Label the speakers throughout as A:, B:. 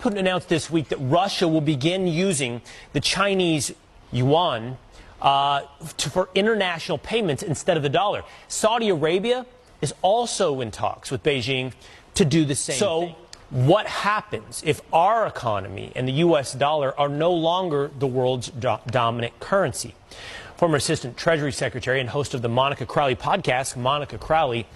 A: Putin announced this week that Russia will begin using the Chinese yuan for international payments instead of the dollar. Saudi Arabia is also in talks with Beijing to do the same thing. What happens if our economy and the U.S. dollar are no longer the world's dominant currency? Former Assistant Treasury Secretary and host of the Monica Crowley podcast, Monica Crowley,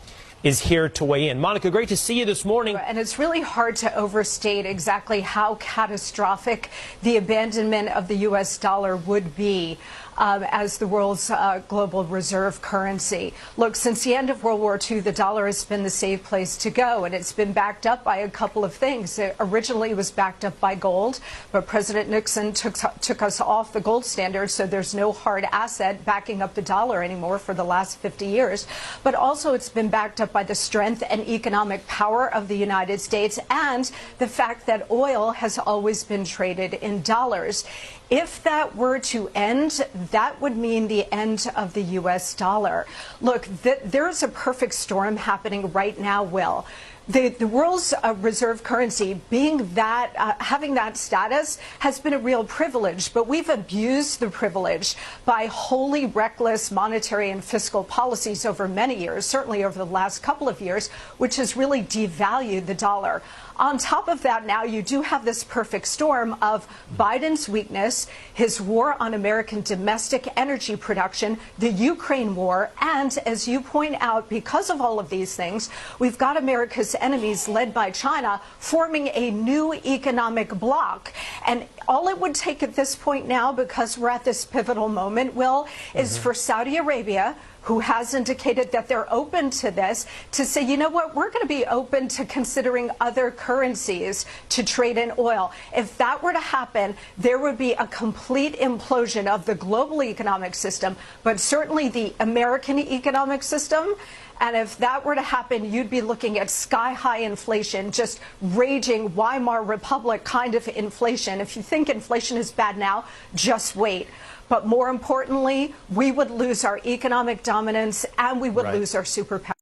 A: is here to weigh in. Monica, great to see you this morning.
B: And it's really hard to overstate exactly how catastrophic the abandonment of the U.S. dollar would be as the world's global reserve currency. Look, since the end of World War II, the dollar has been the safe place to go, and it's been backed up by a couple of things. It originally was backed up by gold, but President Nixon took us off the gold standard, so there's no hard asset backing up the dollar anymore for the last 50 years. But also it's been backed up by the strength and economic power of the United States and the fact that oil has always been traded in dollars. If that were to end, that would mean the end of the U.S. dollar. Look, there's a perfect storm happening right now, Will. The world's reserve currency being that, having that status has been a real privilege, but we've abused the privilege by wholly reckless monetary and fiscal policies over many years, certainly over the last couple of years, which has really devalued the dollar. On top of that, now you do have this perfect storm of Biden's weakness, his war on American domestic energy production, the Ukraine war, and as you point out, because of all of these things, we've got America's enemies led by China forming a new economic bloc. And all it would take at this point now, because we're at this pivotal moment, Will, is for Saudi Arabia, who has indicated that they're open to this, to say, you know what, we're going to be open to considering other currencies to trade in oil. If that were to happen, there would be a complete implosion of the global economic system, but certainly the American economic system. And if that were to happen, you'd be looking at sky-high inflation, just raging Weimar Republic kind of inflation. If you think inflation is bad now, just wait. But more importantly, we would lose our economic dominance and we would lose our superpower.